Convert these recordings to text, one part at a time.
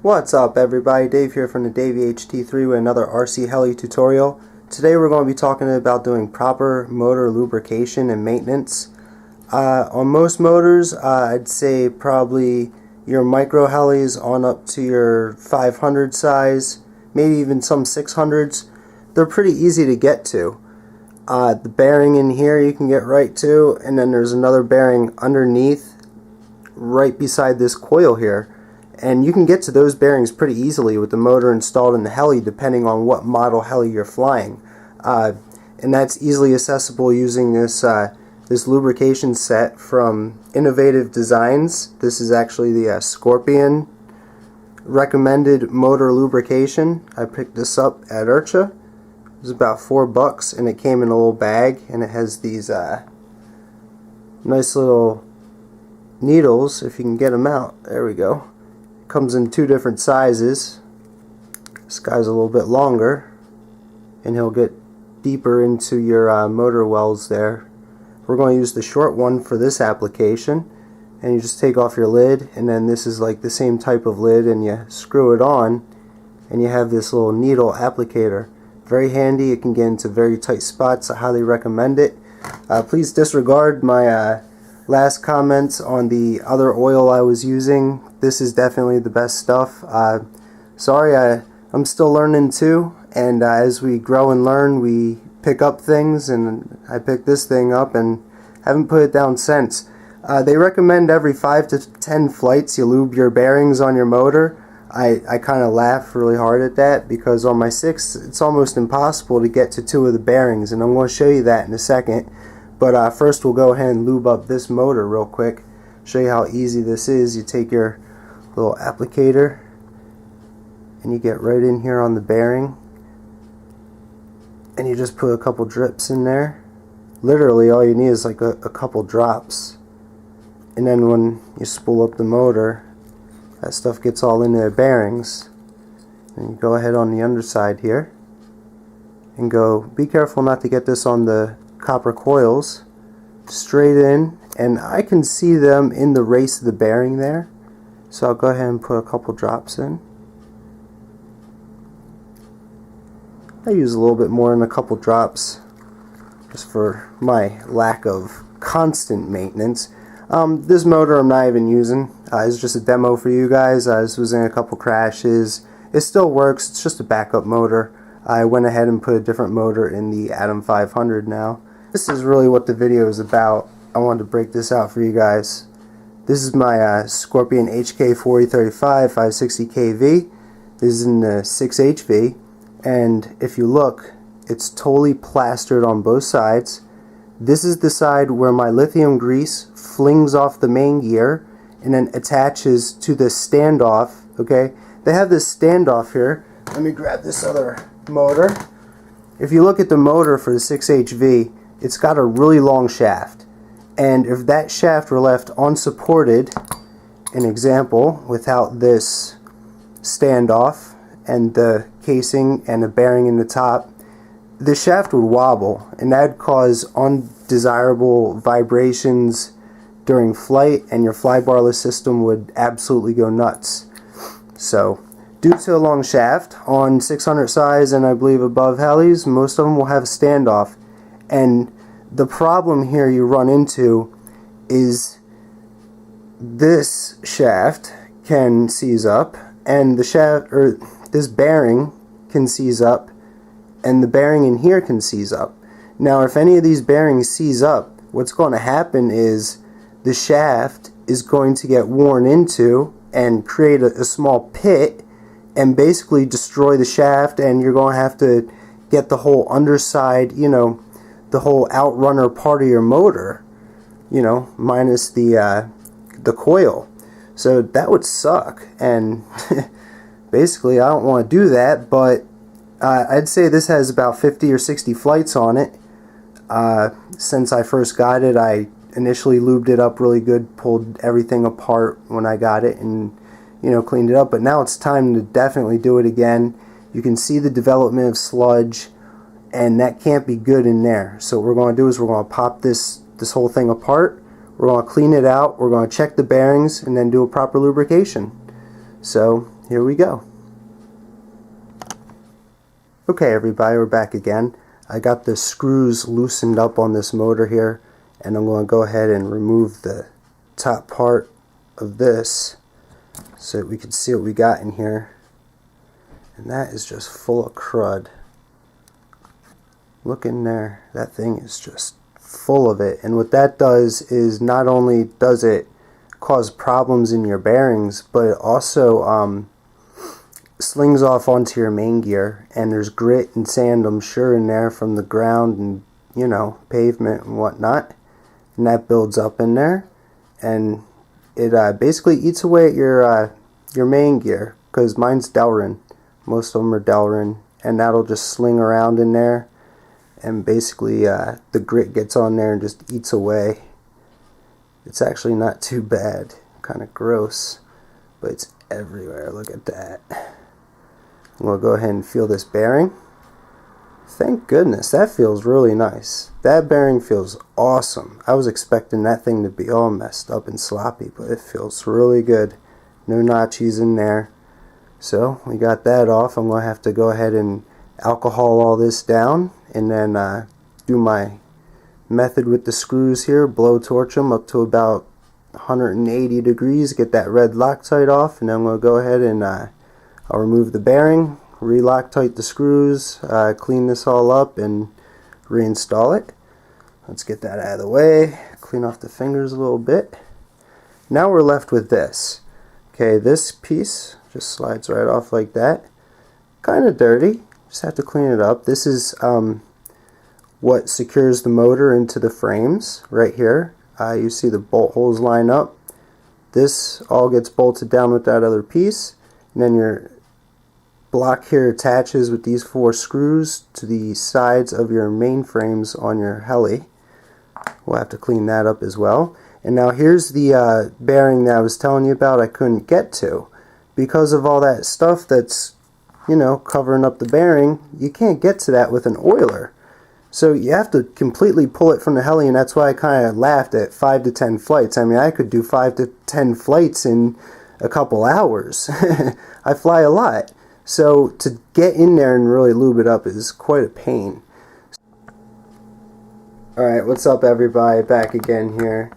What's up everybody, Dave here from the Davey HT3 with another RC Heli tutorial. Today we're going to be talking about doing proper motor lubrication and maintenance. On most motors, I'd say probably your micro helis on up to your 500 size, maybe even some 600s. They're pretty easy to get to. The bearing in here you can get right to, and then there's another bearing underneath right beside this coil here. And you can get to those bearings pretty easily with the motor installed in the heli, depending on what model heli you're flying. And that's easily accessible using this lubrication set from Innovative Designs. This is actually the Scorpion recommended motor lubrication. I picked this up at Urcha. It was about $4 and it came in a little bag, and it has these nice little needles, if you can get them out. There we go. Comes in two different sizes. This guy's a little bit longer and he'll get deeper into your motor wells there. We're going to use the short one for this application, and you just take off your lid, and then this is like the same type of lid, and you screw it on and you have this little needle applicator. Very handy. It can get into very tight spots. I highly recommend it. Please disregard my last comments on the other oil I was using. This is definitely the best stuff. Sorry, I'm still learning too, and as we grow and learn, we pick up things, and I picked this thing up and haven't put it down since. They recommend every 5 to 10 flights you lube your bearings on your motor. I kind of laugh really hard at that, because on my 6 it's almost impossible to get to 2 of the bearings, and I'm going to show you that in a second. But first we'll go ahead and lube up this motor real quick. Show you how easy this is. You take your little applicator and you get right in here on the bearing, and you just put a couple drips in there. Literally all you need is like a couple drops, and then when you spool up the motor, that stuff gets all into the bearings. And you go ahead on the underside here and go, be careful not to get this on the copper coils, straight in, and I can see them in the race of the bearing there, so I'll go ahead and put a couple drops in. I use a little bit more than a couple drops just for my lack of constant maintenance. This motor I'm not even using. It's just a demo for you guys. This was in a couple crashes. It still works. It's just a backup motor. I went ahead and put a different motor in the Atom 500 now. This is really what the video is about. I wanted to break this out for you guys. This is my Scorpion HK4035 560 kV. This is in the 6HV, and if you look, it's totally plastered on both sides. This is the side where my lithium grease flings off the main gear and then attaches to the standoff. Okay, they have this standoff here. Let me grab this other motor. If you look at the motor for the 6HV, it's got a really long shaft, and if that shaft were left unsupported, an example, without this standoff and the casing and a bearing in the top, the shaft would wobble, and that would cause undesirable vibrations during flight, and your flybarless system would absolutely go nuts. So due to a long shaft on 600 size and I believe above helis, most of them will have a standoff. And the problem here you run into is this shaft can seize up, and the shaft, or this bearing, can seize up, and the bearing in here can seize up. Now if any of these bearings seize up, what's going to happen is the shaft is going to get worn into and create a small pit and basically destroy the shaft, and you're going to have to get the whole underside, you know, the whole outrunner part of your motor, you know, minus the coil. So that would suck, and basically I don't want to do that, but I'd say this has about 50 or 60 flights on it. Since I first got it, I initially lubed it up really good, pulled everything apart when I got it, and you know, cleaned it up. But now it's time to definitely do it again. You can see the development of sludge, and that can't be good in there. So what we're going to do is we're going to pop this whole thing apart. We're going to clean it out. We're going to check the bearings and then do a proper lubrication. So here we go. Okay everybody, we're back again. I got the screws loosened up on this motor here, and I'm going to go ahead and remove the top part of this so that we can see what we got in here. And that is just full of crud. Look in there, that thing is just full of it. And what that does is not only does it cause problems in your bearings, but it also slings off onto your main gear, and there's grit and sand, I'm sure, in there from the ground and, you know, pavement and whatnot, and that builds up in there, and it basically eats away at your main gear, because mine's Delrin. Most of them are Delrin, and that'll just sling around in there, and basically the grit gets on there and just eats away. It's actually not too bad, kind of gross, but it's everywhere. Look at that. I'm going to go ahead and feel this bearing. Thank goodness, that feels really nice. That bearing feels awesome. I was expecting that thing to be all messed up and sloppy, but it feels really good. No notches in there. So we got that off. I'm going to have to go ahead and alcohol all this down, and then do my method with the screws here. Blow torch them up to about 180 degrees, get that red Loctite off, and then I'm going to go ahead and I'll remove the bearing, re-Loctite the screws, clean this all up, and reinstall it. Let's get that out of the way, clean off the fingers a little bit. Now we're left with this. Okay, this piece just slides right off like that. Kind of dirty, just have to clean it up. This is what secures the motor into the frames right here. You see the bolt holes line up. This all gets bolted down with that other piece, and then your block here attaches with these 4 screws to the sides of your main frames on your Heli. We'll have to clean that up as well. And now here's the bearing that I was telling you about I couldn't get to. Because of all that stuff that's, you know, covering up the bearing, you can't get to that with an oiler. So you have to completely pull it from the Heli, and that's why I kind of laughed at 5 to 10 flights. I mean, I could do 5 to 10 flights in a couple hours. I fly a lot. So to get in there and really lube it up is quite a pain. Alright, what's up everybody? Back again here.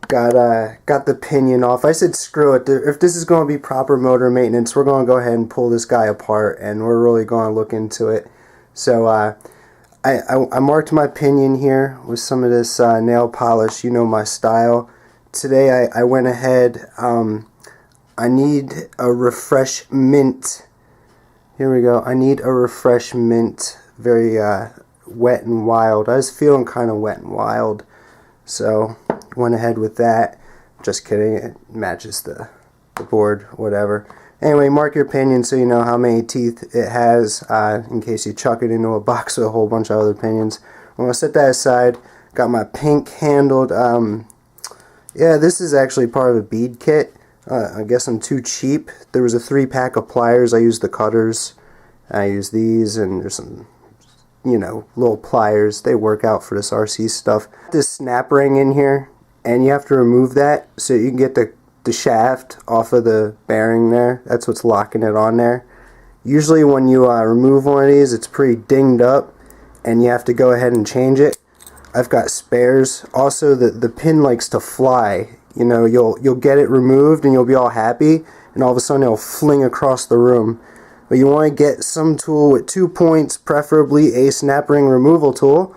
Got the pinion off. I said screw it. If this is going to be proper motor maintenance, we're going to go ahead and pull this guy apart, and we're really going to look into it. So I marked my pinion here with some of this nail polish. You know my style. Today I went ahead. I need a refresh mint. Here we go. I need a refresh mint. Very wet and wild. I was feeling kind of wet and wild, so went ahead with that. Just kidding. It matches the board, whatever. Anyway, mark your pinion so you know how many teeth it has, in case you chuck it into a box with a whole bunch of other pinions. I'm going to set that aside. Got my pink handled, yeah, this is actually part of a bead kit. I guess I'm too cheap. There was a 3-pack of pliers. I used the cutters. I used these, and there's some, you know, little pliers. They work out for this RC stuff. This snap ring in here, and you have to remove that so you can get the shaft off of the bearing there. That's what's locking it on there. Usually when you remove one of these, it's pretty dinged up, and you have to go ahead and change it. I've got spares. Also, the pin likes to fly. You know, you'll get it removed and you'll be all happy, and all of a sudden it'll fling across the room. But you want to get some tool with 2 points, preferably a snap ring removal tool.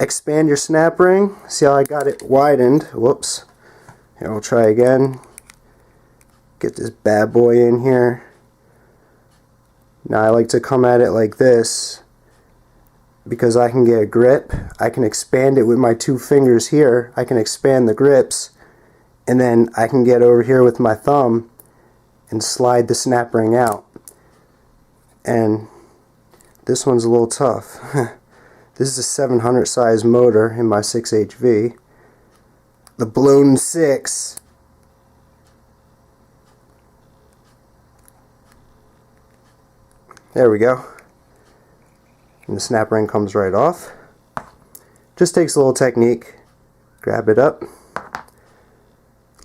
Expand your snap ring. See how I got it widened? Whoops. Here, we'll try again. Get this bad boy in here. Now I like to come at it like this because I can get a grip. I can expand it with my 2 fingers here. I can expand the grips. And then I can get over here with my thumb and slide the snap ring out. And this one's a little tough. This is a 700 size motor in my 6HV. The Balloon 6. There we go. And the snap ring comes right off. Just takes a little technique. Grab it up.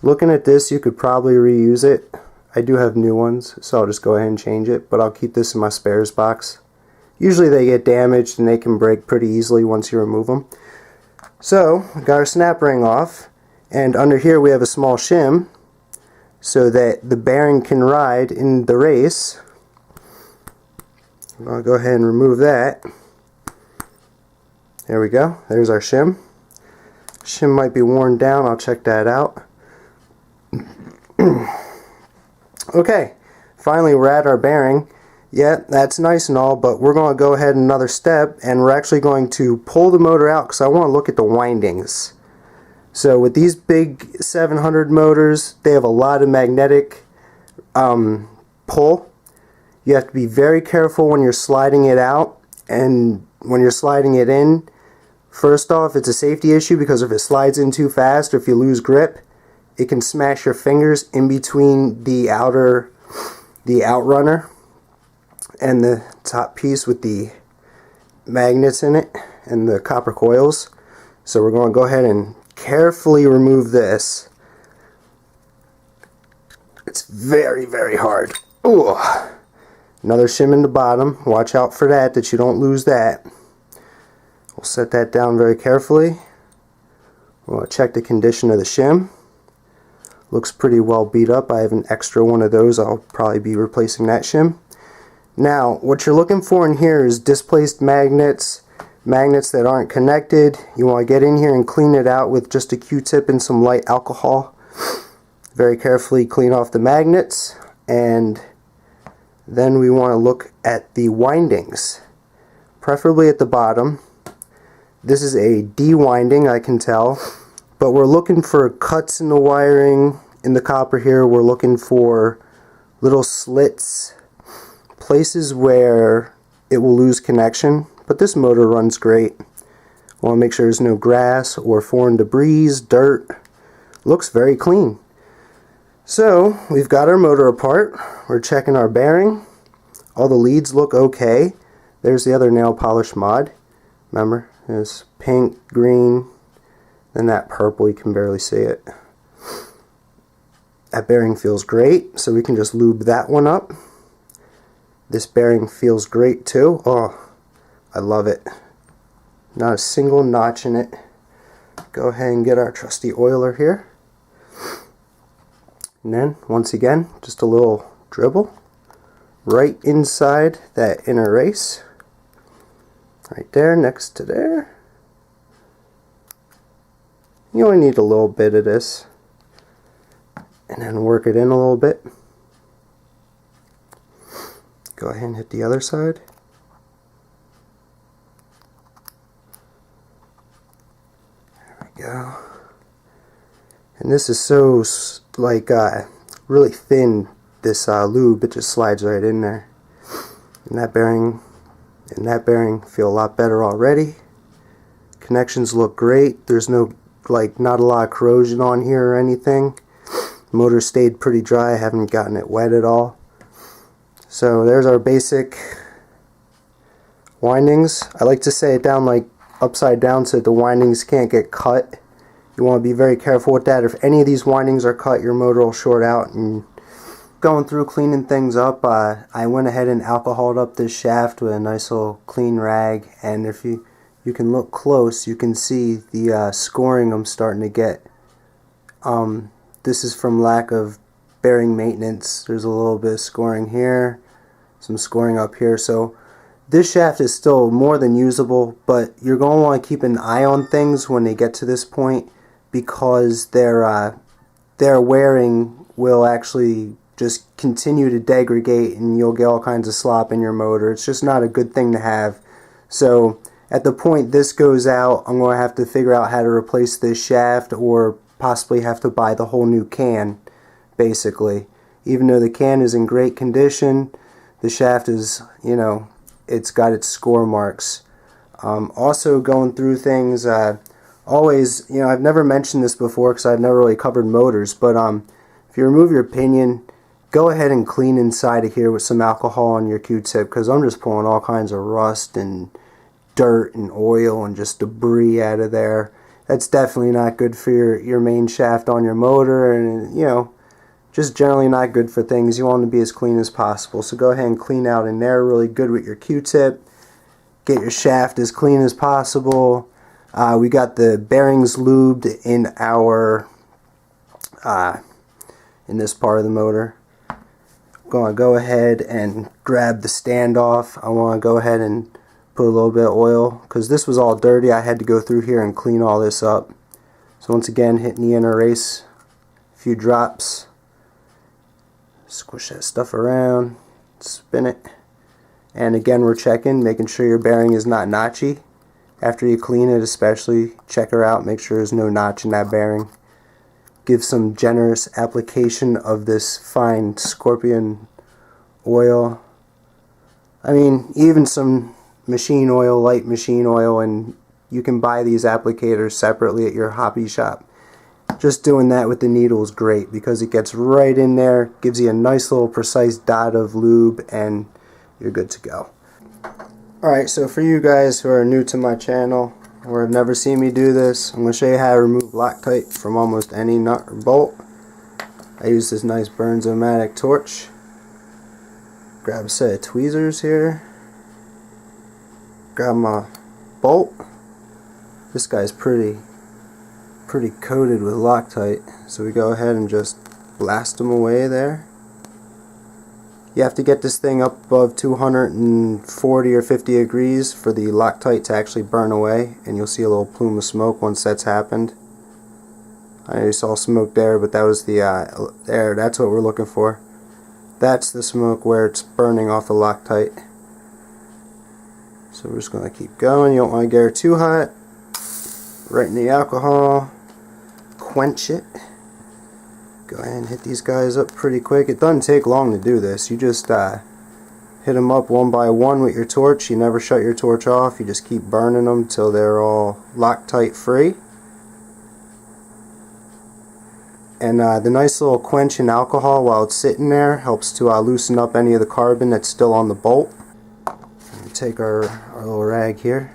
Looking at this, you could probably reuse it. I do have new ones, so I'll just go ahead and change it, but I'll keep this in my spares box. Usually they get damaged and they can break pretty easily once you remove them. So, we got our snap ring off, and under here we have a small shim so that the bearing can ride in the race. I'll go ahead and remove that. There we go. There's our shim. Shim might be worn down. I'll check that out. Okay, finally we're at our bearing. Yeah, that's nice and all, but we're going to go ahead another step, and we're actually going to pull the motor out because I want to look at the windings. So with these big 700 motors, they have a lot of magnetic pull. You have to be very careful when you're sliding it out, and when you're sliding it in. First off, it's a safety issue because if it slides in too fast or if you lose grip, it can smash your fingers in between the outrunner and the top piece with the magnets in it and the copper coils. So we're going to go ahead and carefully remove this. It's very, very hard. Ooh. Another shim in the bottom. Watch out for that you don't lose that. We'll set that down very carefully. We'll check the condition of the shim. Looks pretty well beat up. I have an extra one of those. I'll probably be replacing that shim. Now, what you're looking for in here is displaced magnets, magnets that aren't connected. You want to get in here and clean it out with just a Q-tip and some light alcohol. Very carefully clean off the magnets, and then we want to look at the windings, preferably at the bottom. This is a D winding, I can tell, but we're looking for cuts in the wiring in the copper here. We're looking for little slits, places where it will lose connection, but this motor runs great. Want to make sure there's no grass or foreign debris, dirt. Looks very clean. So we've got our motor apart. We're checking our bearing. All the leads look okay. There's the other nail polish mod. Remember, it's pink, green, then that purple, you can barely see it. That bearing feels great, so we can just lube that one up. This bearing feels great too. Oh, I love it. Not a single notch in it. Go ahead and get our trusty oiler here. And then, once again, just a little dribble right inside that inner race. Right there, next to there. You only need a little bit of this. And then work it in a little bit. Go ahead and hit the other side. There we go. And this is so really thin, this lube, it just slides right in there. And that bearing feel a lot better already. Connections look great. There's not a lot of corrosion on here or anything. Motor stayed pretty dry. I haven't gotten it wet at all. So there's our basic windings. I like to say it down like upside down so that the windings can't get cut. You want to be very careful with that. If any of these windings are cut, your motor will short out. And going through cleaning things up, I went ahead and alcoholed up this shaft with a nice little clean rag, and if you can look close, you can see the scoring I'm starting to get. This is from lack of bearing maintenance. There's a little bit of scoring here, some scoring up here. So this shaft is still more than usable, but you're going to want to keep an eye on things when they get to this point, because their wearing will actually just continue to degrade, and you'll get all kinds of slop in your motor. It's just not a good thing to have. So at the point this goes out, I'm going to have to figure out how to replace this shaft, or possibly have to buy the whole new can, basically. Even though the can is in great condition, the shaft is, it's got its score marks. Also going through things, always, I've never mentioned this before because I've never really covered motors, but if you remove your pinion, go ahead and clean inside of here with some alcohol on your Q-tip, because I'm just pulling all kinds of rust and dirt and oil and just debris out of there. That's definitely not good for your main shaft on your motor, and just generally not good for things. You want them to be as clean as possible. So go ahead and clean out in there really good with your Q-tip. Get your shaft as clean as possible. We got the bearings lubed in our in this part of the motor. I'm going to go ahead and grab the standoff. I want to go ahead and put a little bit of oil because this was all dirty. I had to go through here and clean all this up. So once again, hitting the inner race, a few drops. Squish that stuff around, spin it, and again we're checking, making sure your bearing is not notchy. After you clean it especially, check her out, make sure there's no notch in that bearing. Give some generous application of this fine scorpion oil. I mean, even some machine oil, light machine oil, and you can buy these applicators separately at your hobby shop. Just doing that with the needle is great because it gets right in there, gives you a nice little precise dot of lube, and you're good to go. Alright, so for you guys who are new to my channel or have never seen me do this, I'm going to show you how to remove Loctite from almost any nut or bolt. I use this nice Burns-O-Matic torch. Grab a set of tweezers here. Grab my bolt. This guy's pretty coated with Loctite, so we go ahead and just blast them away there. You have to get this thing up above 240 or 50 degrees for the Loctite to actually burn away, and you'll see a little plume of smoke once that's happened. I know you saw smoke there, but that was the air. That's what we're looking for. That's the smoke where it's burning off the Loctite. So we're just going to keep going. You don't want to get her too hot. Right in the alcohol. Quench it. Go ahead and hit these guys up pretty quick. It doesn't take long to do this. You just hit them up one by one with your torch. You never shut your torch off. You just keep burning them till they're all Loctite free. And the nice little quench in alcohol while it's sitting there helps to loosen up any of the carbon that's still on the bolt. And we take our little rag here,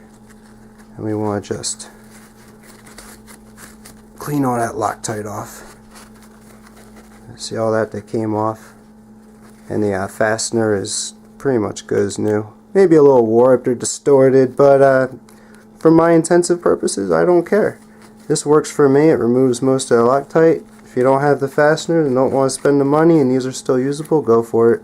and we want to just clean all that Loctite off. See all that came off, and the fastener is pretty much good as new. Maybe a little warped or distorted, but for my intensive purposes, I don't care. This works for me. It removes most of the Loctite. If you don't have the fastener and don't want to spend the money and these are still usable, go for it.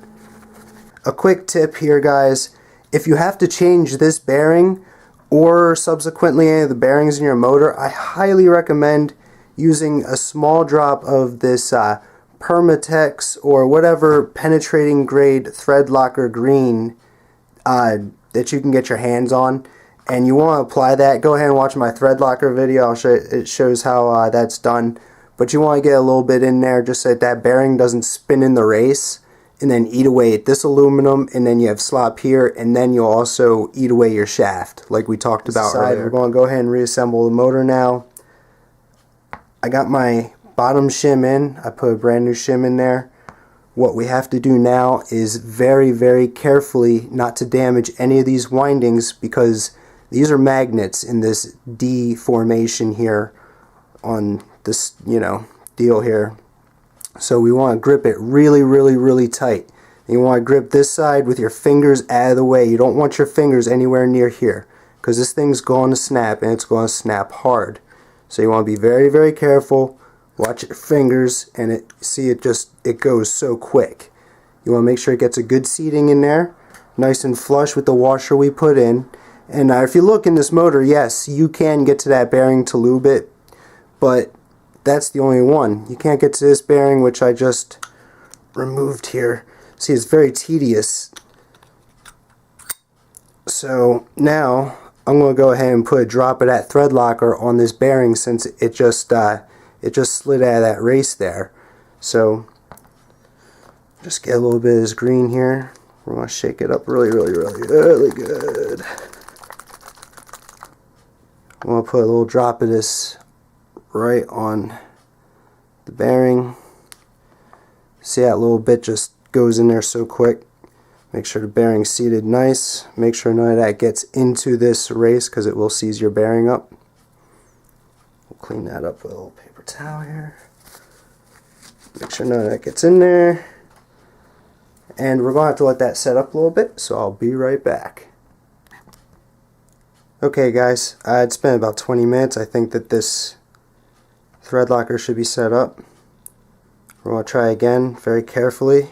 A quick tip here, guys. If you have to change this bearing or subsequently any of the bearings in your motor, I highly recommend using a small drop of this Permatex or whatever penetrating grade thread locker green that you can get your hands on, and you want to apply that. Go ahead and watch my thread locker video. I'll show you, it shows how that's done. But you want to get a little bit in there just so that bearing doesn't spin in the race and then eat away at this aluminum, and then you have slop here, and then you'll also eat away your shaft like we talked about earlier. We're going to go ahead and reassemble the motor now. I got my bottom shim in. I put a brand new shim in there. What we have to do now is very, very carefully not to damage any of these windings, because these are magnets in this D formation here on this, deal here. So we want to grip it really, really, really tight. And you want to grip this side with your fingers out of the way. You don't want your fingers anywhere near here, because this thing's going to snap, and it's going to snap hard. So you want to be very, very careful. Watch your fingers, and it goes so quick. You want to make sure it gets a good seating in there, nice and flush with the washer we put in. And if you look in this motor, yes, you can get to that bearing to lube it, but that's the only one. You can't get to this bearing, which I just removed here. See, it's very tedious. So now I'm going to go ahead and put a drop of that thread locker on this bearing, since it just slid out of that race there. So just get a little bit of this green here. We're going to shake it up really, really, really, really good. I'm going to put a little drop of this right on the bearing. See, that little bit just goes in there so quick. Make sure the bearing's seated nice. Make sure none of that gets into this race, because it will seize your bearing up. We'll clean that up with a little paper towel here. Make sure none of that gets in there. And we're going to have to let that set up a little bit, so I'll be right back. Okay guys, it's been about 20 minutes. I think that this thread locker should be set up. We're going to try again very carefully.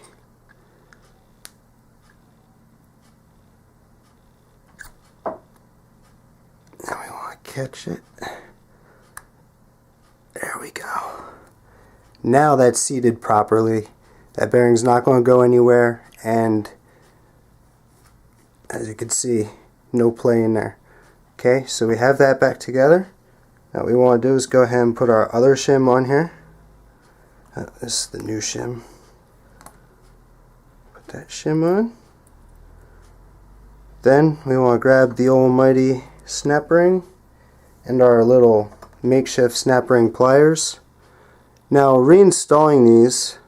Now we want to catch it. There we go. Now that's seated properly. That bearing's not going to go anywhere, and as you can see, no play in there. Okay, so we have that back together. Now what we want to do is go ahead and put our other shim on here. This is the new shim. Put that shim on. Then we want to grab the almighty snap ring and our little makeshift snap ring pliers. Now reinstalling these,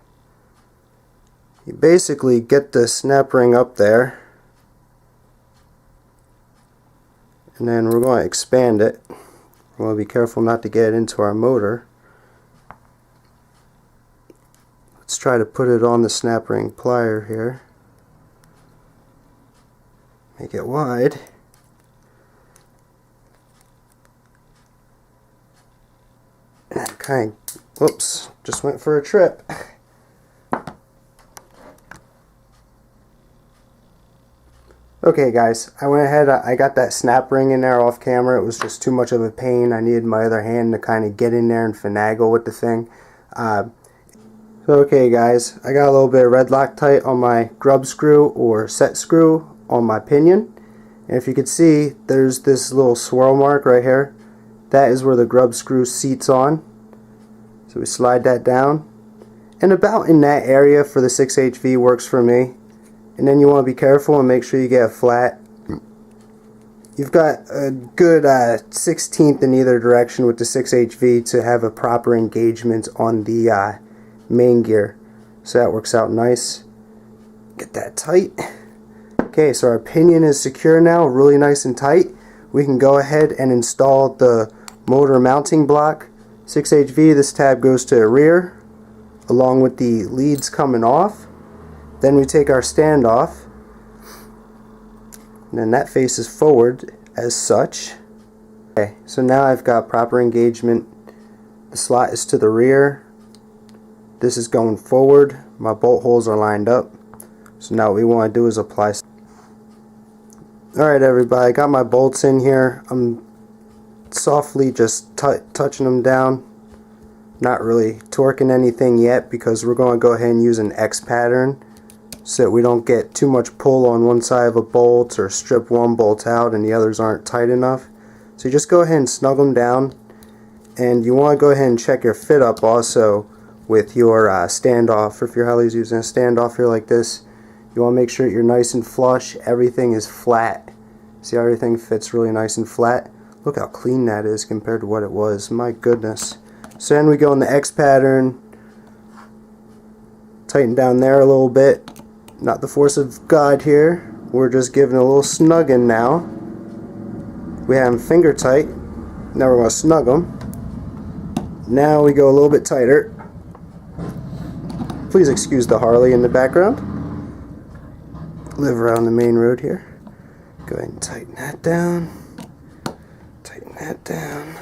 you basically get the snap ring up there, and then we're going to expand it. We want to be careful not to get it into our motor. Let's try to put it on the snap ring plier here. Make it wide. And kind of, whoops, just went for a trip. Okay guys, I went ahead, I got that snap ring in there off camera. It was just too much of a pain. I needed my other hand to kind of get in there and finagle with the thing. Okay guys, I got a little bit of red Loctite on my grub screw or set screw on my pinion. And if you can see, there's this little swirl mark right here. That is where the grub screw seats on. So we slide that down. And about in that area for the 6HV works for me. And then you want to be careful and make sure you get a flat. You've got a good 16th in either direction with the 6HV to have a proper engagement on the main gear. So that works out nice. Get that tight. Okay, so our pinion is secure now, really nice and tight. We can go ahead and install the motor mounting block. 6HV, this tab goes to the rear along with the leads coming off. Then we take our stand off, and then that faces forward as such. Okay, so now I've got proper engagement. The slot is to the rear. This is going forward. My bolt holes are lined up. So now what we want to do is apply. Alright everybody, I got my bolts in here. I'm softly just touching them down. Not really torquing anything yet because we're going to go ahead and use an X pattern, so that we don't get too much pull on one side of a bolt or strip one bolt out and the others aren't tight enough. So you just go ahead and snug them down, and you want to go ahead and check your fit up also with your standoff. If your Heli's using a standoff here like this, you want to make sure you're nice and flush, everything is flat. See how everything fits really nice and flat? Look how clean that is compared to what it was, my goodness. So then we go in the X pattern, tighten down there a little bit. Not the force of God here. We're just giving a little snugging now. We have them finger tight. Now we're going to snug them. Now we go a little bit tighter. Please excuse the Harley in the background. Live around the main road here. Go ahead and tighten that down. Tighten that down.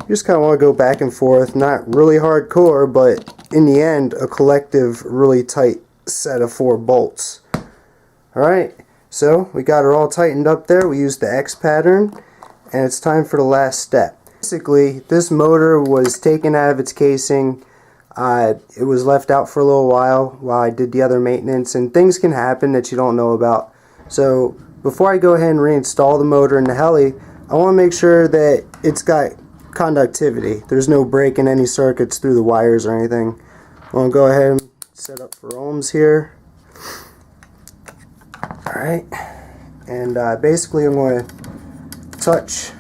You just kind of want to go back and forth. Not really hardcore, but in the end, a collective, really tight set of 4 bolts. Alright, so we got it all tightened up there. We used the X pattern, and it's time for the last step. Basically, this motor was taken out of its casing. It was left out for a little while I did the other maintenance, and things can happen that you don't know about. So before I go ahead and reinstall the motor in the Heli, I want to make sure that it's got conductivity. There's no break in any circuits through the wires or anything. I want to go ahead and set up for ohms here. Alright, and basically I'm going to touch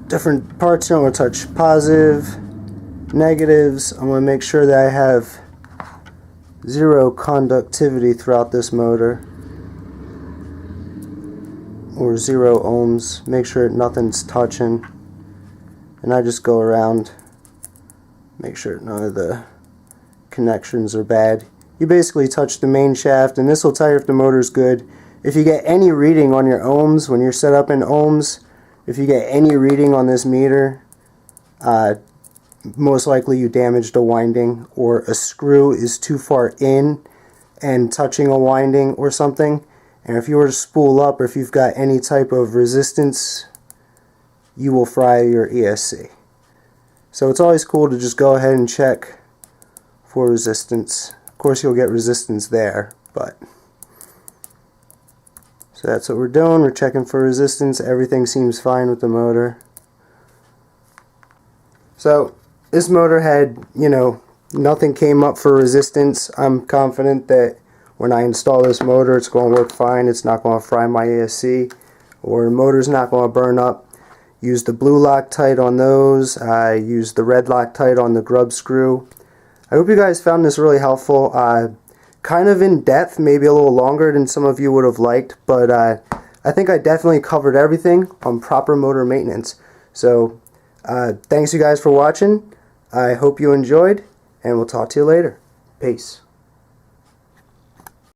different parts here. I'm going to touch positive, negatives. I'm going to make sure that I have 0 conductivity throughout this motor, or 0 ohms. Make sure nothing's touching, and I just go around Make sure none of the connections are bad. You basically touch the main shaft, and this will tell you if the motor's good. If you get any reading on your ohms, when you're set up in ohms, if you get any reading on this meter, most likely you damaged a winding, or a screw is too far in and touching a winding or something. And if you were to spool up, or if you've got any type of resistance, you will fry your ESC. So it's always cool to just go ahead and check for resistance. Of course you'll get resistance there, but so that's what we're doing. We're checking for resistance. Everything seems fine with the motor. So this motor had, nothing came up for resistance. I'm confident that when I install this motor, it's going to work fine. It's not going to fry my ESC, or the motor's not going to burn up. Use the blue Loctite on those. I used the red Loctite on the grub screw. I hope you guys found this really helpful. Kind of in depth, maybe a little longer than some of you would have liked, but I think I definitely covered everything on proper motor maintenance. So thanks you guys for watching. I hope you enjoyed, and we'll talk to you later. Peace.